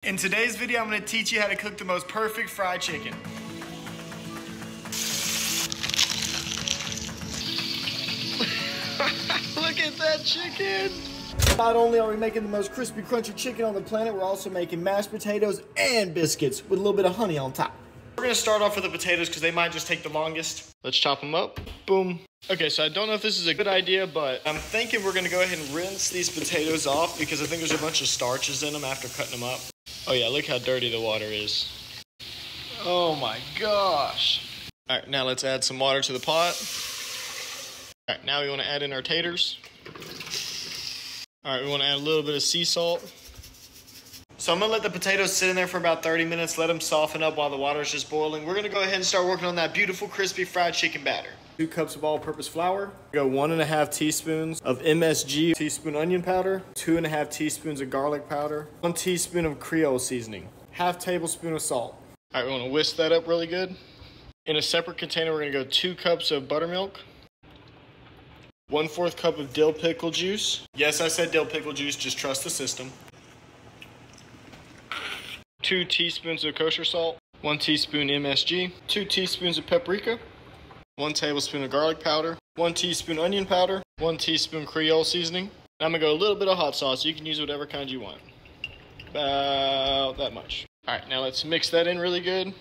In today's video, I'm going to teach you how to cook the most perfect fried chicken. Look at that chicken! Not only are we making the most crispy, crunchy chicken on the planet, we're also making mashed potatoes and biscuits with a little bit of honey on top. We're going to start off with the potatoes because they might just take the longest. Let's chop them up. Boom. Okay, so I don't know if this is a good idea, but I'm thinking we're going to go ahead and rinse these potatoes off because I think there's a bunch of starches in them after cutting them up. oh yeah, look how dirty the water is. Oh my gosh. All right, now let's add some water to the pot. All right, now we want to add in our taters. All right, we want to add a little bit of sea salt. So I'm going to let the potatoes sit in there for about 30 minutes, let them soften up while the water is just boiling. We're going to go ahead and start working on that beautiful, crispy fried chicken batter. 2 cups of all-purpose flour. Go 1.5 teaspoons of MSG, teaspoon onion powder, 2.5 teaspoons of garlic powder, 1 teaspoon of Creole seasoning, 1/2 tablespoon of salt. All right, we want to whisk that up really good. In a separate container, we're going to go 2 cups of buttermilk, 1/4 cup of dill pickle juice. Yes, I said dill pickle juice, just trust the system. 2 teaspoons of kosher salt, 1 teaspoon MSG, 2 teaspoons of paprika, 1 tablespoon of garlic powder, 1 teaspoon onion powder, 1 teaspoon Creole seasoning. I'm going to go a little bit of hot sauce. You can use whatever kind you want. About that much. All right, now let's mix that in really good.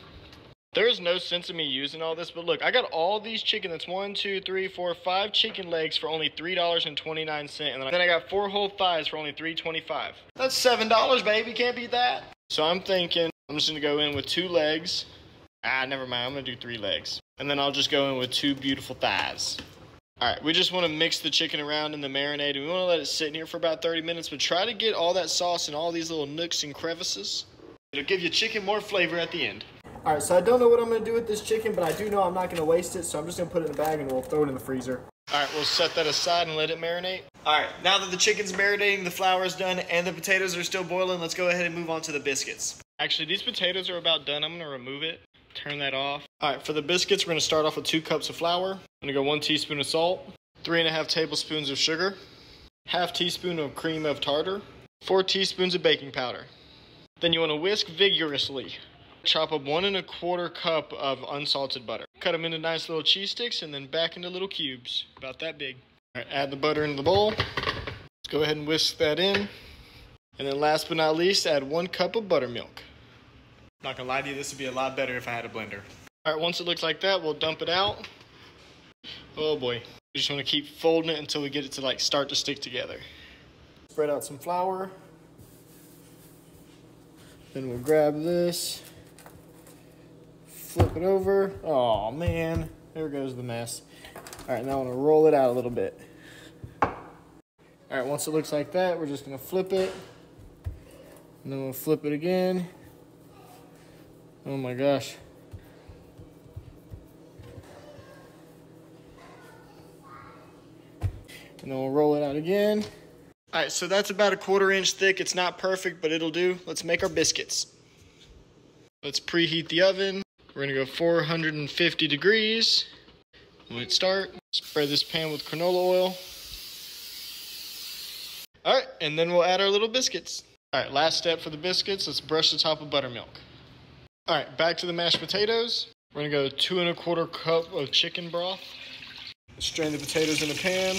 There's no sense in me using all this, but look, I got all these chicken. That's 1, 2, 3, 4, 5 chicken legs for only $3.29. And then I got 4 whole thighs for only $3.25. That's $7, baby. Can't beat that. So I'm thinking I'm just going to go in with 2 legs. Never mind. I'm going to do 3 legs. And then I'll just go in with 2 beautiful thighs. All right, we just want to mix the chicken around in the marinade. And we want to let it sit in here for about 30 minutes. But try to get all that sauce in all these little nooks and crevices. It'll give your chicken more flavor at the end. All right, so I don't know what I'm going to do with this chicken, but I do know I'm not going to waste it. So I'm just going to put it in the bag and we'll throw it in the freezer. All right, we'll set that aside and let it marinate. All right, now that the chicken's marinating, the flour is done, and the potatoes are still boiling, let's go ahead and move on to the biscuits. Actually, these potatoes are about done. I'm going to remove it, turn that off. All right, for the biscuits, we're going to start off with 2 cups of flour. I'm going to go 1 teaspoon of salt, 3.5 tablespoons of sugar, 1/2 teaspoon of cream of tartar, 4 teaspoons of baking powder. Then you want to whisk vigorously. Chop up 1.25 cup of unsalted butter. Cut them into nice little cheese sticks and then back into little cubes, about that big. All right, add the butter into the bowl. Let's go ahead and whisk that in. And then last but not least, add 1 cup of buttermilk. Not gonna lie to you, this would be a lot better if I had a blender. All right, once it looks like that, we'll dump it out. Oh boy, we just want to keep folding it until we get it to like start to stick together. Spread out some flour. Then we'll grab this. Flip it over. Oh man, there goes the mess. All right, now I want to roll it out a little bit. All right, once it looks like that, we're just gonna flip it. And then we'll flip it again. Oh my gosh. And then we'll roll it out again. All right, so that's about 1/4 inch thick. It's not perfect, but it'll do. Let's make our biscuits. Let's preheat the oven. We're gonna go 450 degrees. When it start, spread this pan with canola oil. All right, and then we'll add our little biscuits. All right, last step for the biscuits, let's brush the top with buttermilk. All right, back to the mashed potatoes. We're gonna go 2.25 cup of chicken broth. Strain the potatoes in a pan.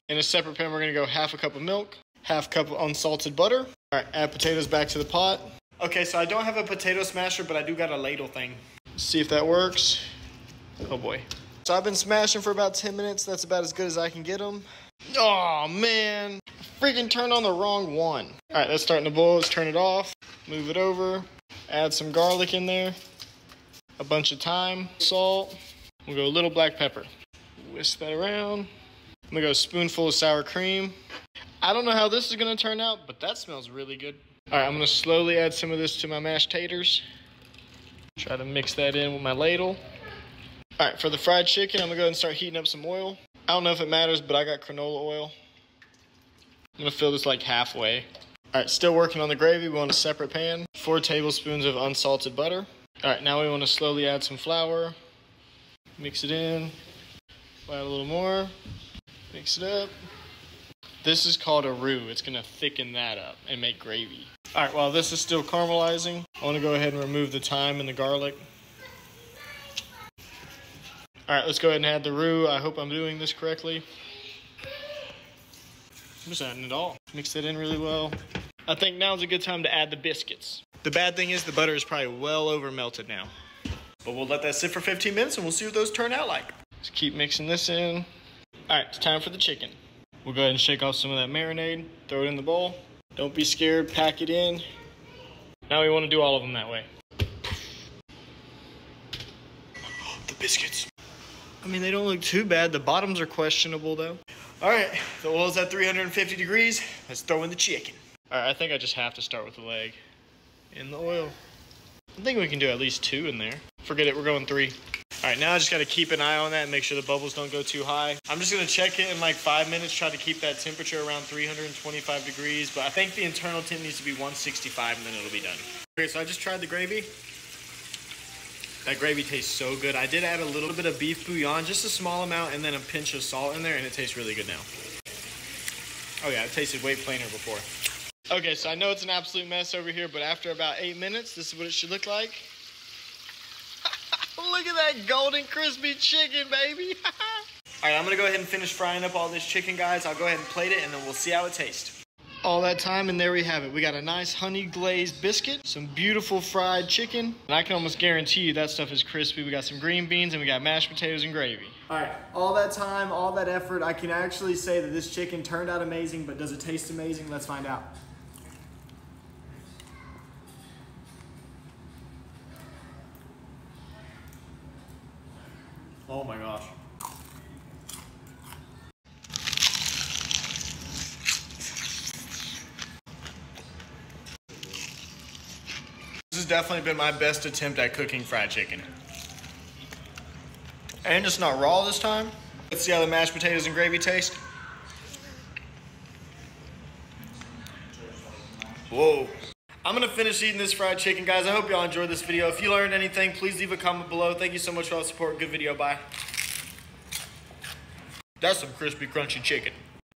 In a separate pan, we're gonna go 1/2 cup of milk, 1/2 cup of unsalted butter. All right, add potatoes back to the pot. Okay, so I don't have a potato smasher, but I do got a ladle thing. Let's see if that works. Oh boy. So I've been smashing for about 10 minutes. That's about as good as I can get them. Oh man, freaking turned on the wrong one. All right, that's starting to boil. Let's turn it off. Move it over. Add some garlic in there. A bunch of thyme, salt. We'll go a little black pepper. Whisk that around. I'm gonna go a spoonful of sour cream. I don't know how this is gonna turn out, but that smells really good. All right, I'm gonna slowly add some of this to my mashed taters. Try to mix that in with my ladle. All right, for the fried chicken, I'm gonna go ahead and start heating up some oil. I don't know if it matters, but I got canola oil. I'm gonna fill this like halfway. All right, still working on the gravy. We want a separate pan. 4 tablespoons of unsalted butter. All right, now we wanna slowly add some flour. Mix it in. Add a little more. Mix it up. This is called a roux. It's gonna thicken that up and make gravy. All right, while this is still caramelizing, I want to go ahead and remove the thyme and the garlic. All right, let's go ahead and add the roux. I hope I'm doing this correctly. I'm just adding it all. Mix it in really well. I think now's a good time to add the biscuits. The bad thing is the butter is probably well over melted now. But we'll let that sit for 15 minutes and we'll see what those turn out like. Just keep mixing this in. All right, it's time for the chicken. We'll go ahead and shake off some of that marinade, throw it in the bowl. Don't be scared, pack it in. Now we want to do all of them that way. The biscuits. I mean, they don't look too bad. The bottoms are questionable though. All right, the oil's at 350 degrees. Let's throw in the chicken. All right, I think I just have to start with the leg in the oil. I think we can do at least 2 in there. Forget it, we're going 3. All right, now I just gotta keep an eye on that and make sure the bubbles don't go too high. I'm just gonna check it in like 5 minutes, try to keep that temperature around 325 degrees, but I think the internal temp needs to be 165 and then it'll be done. Okay, so I just tried the gravy. That gravy tastes so good. I did add a little bit of beef bouillon, just a small amount, and then a pinch of salt in there, and it tastes really good now. Oh yeah, it tasted way plainer before. Okay, so I know it's an absolute mess over here, but after about 8 minutes, this is what it should look like. Look at that golden crispy chicken, baby. All right, I'm gonna go ahead and finish frying up all this chicken, guys. I'll go ahead and plate it, and then we'll see how it tastes. All that time, and there we have it. We got a nice honey glazed biscuit, some beautiful fried chicken, and I can almost guarantee you that stuff is crispy. We got some green beans, and we got mashed potatoes and gravy. All right, all that time, all that effort, I can actually say that this chicken turned out amazing, but does it taste amazing? Let's find out. Oh my gosh. This has definitely been my best attempt at cooking fried chicken. And it's not raw this time. Let's see how the mashed potatoes and gravy taste. Whoa. I'm gonna finish eating this fried chicken, guys. I hope y'all enjoyed this video. If you learned anything, please leave a comment below. Thank you so much for all the support. Good video, bye. That's some crispy, crunchy chicken.